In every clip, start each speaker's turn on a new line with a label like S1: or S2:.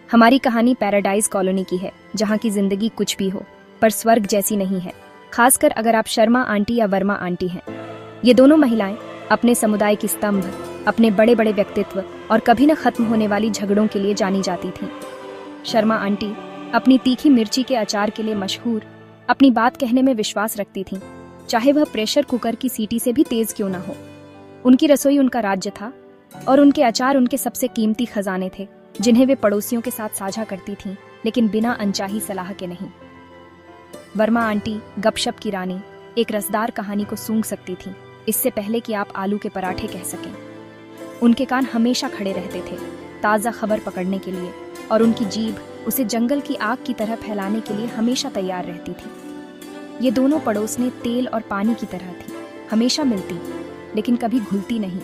S1: हमारी कहानी paradise colony की है, जहाँ की जिंदगी कुछ भी हो पर स्वर्ग जैसी नहीं है, खासकर अगर आप शर्मा आंटी या वर्मा आंटी हैं। ये दोनों महिलाएं अपने समुदाय की स्तंभ, अपने बड़े बड़े व्यक्तित्व और कभी न खत्म होने वाली झगड़ों के लिए जानी जाती थीं। शर्मा आंटी अपनी तीखी मिर्ची के अचार के लिए मशहूर, अपनी बात कहने में विश्वास रखती थीं, चाहे वह प्रेशर कुकर की सीटी से भी तेज क्यों ना हो। उनकी रसोई उनका राज्य था और उनके अचार उनके सबसे कीमती खजाने थे, जिन्हें वे पड़ोसियों के साथ साझा करती थीं, लेकिन बिना अनचाही सलाह के नहीं। वर्मा आंटी गपशप की रानी एक रसदार कहानी को सूंघ सकती थीं, इससे पहले कि आप आलू के पराठे कह सकें। उनके कान हमेशा खड़े रहते थे ताज़ा खबर पकड़ने के लिए, और उनकी जीभ उसे जंगल की आग की तरह फैलाने के लिए हमेशा तैयार रहती थी। ये दोनों पड़ोसनें तेल और पानी की तरह थी, हमेशा मिलती लेकिन कभी घुलती नहीं।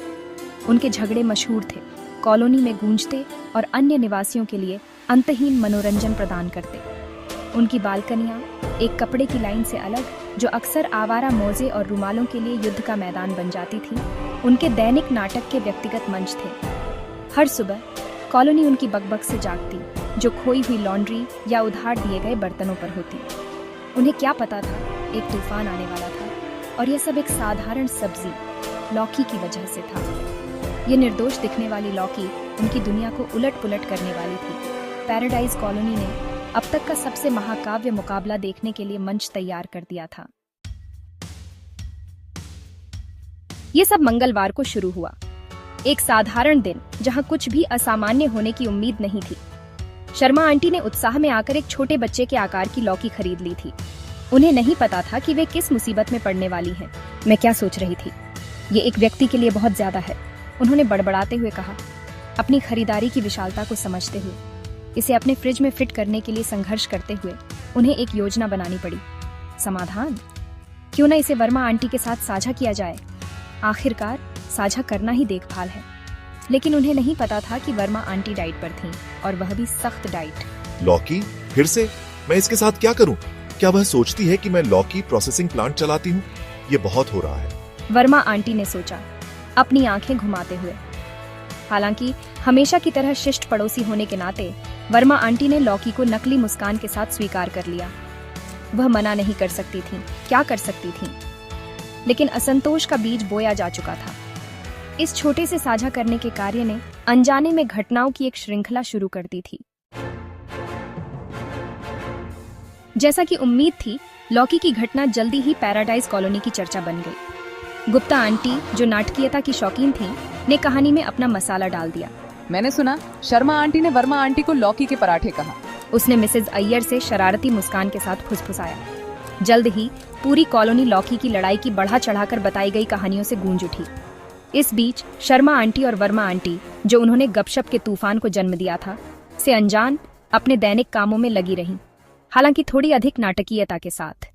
S1: उनके झगड़े मशहूर थे, कॉलोनी में गूंजते और अन्य निवासियों के लिए अंतहीन मनोरंजन प्रदान करते। उनकी बालकनियां एक कपड़े की लाइन से अलग, जो अक्सर आवारा मोजे और रुमालों के लिए युद्ध का मैदान बन जाती थी, उनके दैनिक नाटक के व्यक्तिगत मंच थे। हर सुबह कॉलोनी उनकी बकबक से जागती, जो खोई हुई लॉन्ड्री या उधार दिए गए बर्तनों पर होती। उन्हें क्या पता था एक तूफान आने वाला था, और यह सब एक साधारण सब्जी लौकी की वजह से था। ये निर्दोष दिखने वाली लौकी उनकी दुनिया को उलट पुलट करने वाली थी। पैराडाइज कॉलोनी ने अब तक का सबसे महाकाव्य मुकाबला देखने के लिए मंच तैयार कर दिया था। ये सब मंगलवार को शुरू हुआ, एक साधारण दिन जहां कुछ भी असामान्य होने की उम्मीद नहीं थी। शर्मा आंटी ने उत्साह में आकर एक छोटे बच्चे के आकार की लौकी खरीद ली थी। उन्हें नहीं पता था कि वे किस मुसीबत में पड़ने वाली हैं। मैं क्या सोच रही थी, ये एक व्यक्ति के लिए बहुत ज्यादा है, उन्होंने बड़बड़ाते हुए कहा, अपनी खरीदारी की विशालता को समझते हुए। इसे अपने फ्रिज में फिट करने के लिए संघर्ष करते हुए उन्हें एक योजना बनानी पड़ी। समाधान? क्यों न इसे वर्मा आंटी के साथ साझा किया जाए। आखिरकार साझा करना ही देखभाल है। लेकिन उन्हें नहीं पता था कि वर्मा आंटी डाइट पर थीं, और वह भी सख्त डाइट।
S2: लौकी फिर से? मैं इसके साथ क्या करूं? क्या वह सोचती है कि मैं लौकी प्रोसेसिंग प्लांट चलाती हूं? ये बहुत हो रहा है,
S1: वर्मा आंटी ने सोचा, अपनी आंखें घुमाते हुए। हालांकि हमेशा की तरह शिष्ट पड़ोसी होने के नाते वर्मा आंटी ने लौकी को नकली मुस्कान के साथ स्वीकार कर लिया। वह मना नहीं कर सकती थीं, क्या कर सकती थीं? लेकिन असंतोष का बीज बोया जा चुका था। इस छोटे से साझा करने के कार्य ने अनजाने में घटनाओं की एक श्रृंखला शुरू कर दी थी। जैसा कि उम्मीद थी, लौकी की घटना जल्दी ही पैराडाइज कॉलोनी की चर्चा बन गई। गुप्ता आंटी, जो नाटकीयता की शौकीन थी, ने कहानी में अपना मसाला डाल दिया।
S3: मैंने सुना शर्मा आंटी ने वर्मा आंटी को लौकी के पराठे कहा।
S1: उसने मिसेज अय्यर से शरारती मुस्कान के साथ फुसफुसाया। जल्द ही पूरी कॉलोनी लौकी की लड़ाई की बढ़ा चढ़ाकर बताई गई कहानियों से गूंज उठी। इस बीच शर्मा आंटी और वर्मा आंटी, जो उन्होंने गपशप के तूफान को जन्म दिया था, से अनजान अपने दैनिक कामों में लगी रहीं, हालांकि थोड़ी अधिक नाटकीयता के साथ।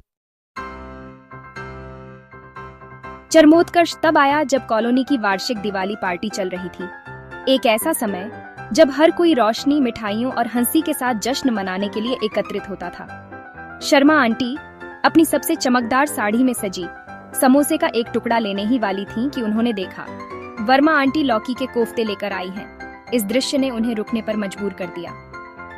S1: चरमोत्कर्ष तब आया जब कॉलोनी की वार्षिक दिवाली पार्टी चल रही थी। एक ऐसा समय जब हर कोई रोशनी, मिठाइयों और हंसी के साथ जश्न मनाने के लिए एकत्रित होता था। शर्मा आंटी अपनी सबसे चमकदार साड़ी में सजी समोसे का एक टुकड़ा लेने ही वाली थीं कि उन्होंने देखा वर्मा आंटी लौकी के कोफ्ते लेकर आई हैं। इस दृश्य ने उन्हें रुकने पर मजबूर कर दिया।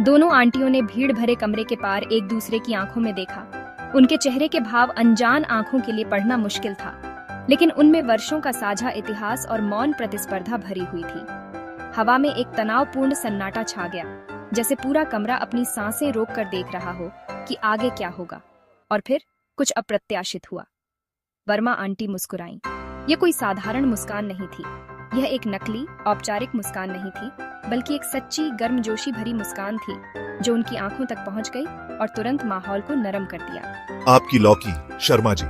S1: दोनों आंटियों ने भीड़ भरे कमरे के पार एक दूसरे की आंखों में देखा। उनके चेहरे के भाव अनजान आंखों के लिए पढ़ना मुश्किल था, लेकिन उनमें वर्षों का साझा इतिहास और मौन प्रतिस्पर्धा भरी हुई थी। हवा में एक तनावपूर्ण सन्नाटा छा गया, जैसे पूरा कमरा अपनी सांसें रोककर देख रहा हो कि आगे क्या होगा। और फिर कुछ अप्रत्याशित हुआ। वर्मा आंटी मुस्कुराईं। यह कोई साधारण मुस्कान नहीं थी। यह एक नकली, औपचारिक मुस्कान नहीं थी, बल्कि एक सच्ची, गर्मजोशी भरी मुस्कान थी, जो उनकी आंखों तक पहुंच गई और तुरंत माहौल को नरम कर दिया।
S2: आपकी लौकी, शर्मा जी,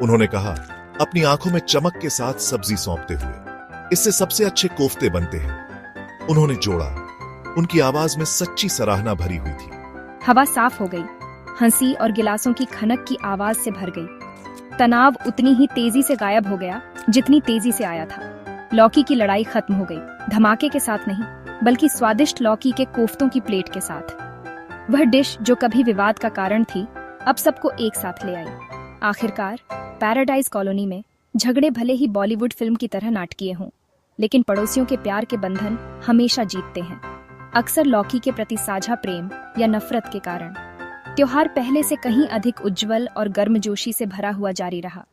S2: उन्होंने कहा, अपनी आंखों में चमक के साथ सब्जी सौंपते हुए। इससे सबसे अच्छे कोफ्ते बनते हैं, उन्होंने जोड़ा। उनकी आवाज में सच्ची सराहना भरी हुई थी।
S1: हवा साफ हो गई, हंसी और गिलासों की खनक की आवाज से भर गई। तनाव उतनी ही तेजी से गायब हो गया जितनी तेजी से आया था। लौकी की लड़ाई खत्म हो गई, धमाके के साथ नहीं, बल्कि स्वादिष्ट लौकी के कोफ्तों की प्लेट के साथ। वह डिश जो कभी विवाद का कारण थी, अब सबको एक साथ ले आई। आखिरकार पैराडाइज कॉलोनी में झगड़े भले ही बॉलीवुड फिल्म की तरह नाटकीय हों, लेकिन पड़ोसियों के प्यार के बंधन हमेशा जीतते हैं। अक्सर लौकी के प्रति साझा प्रेम या नफरत के कारण त्योहार पहले से कहीं अधिक उज्जवल और गर्मजोशी से भरा हुआ जारी रहा।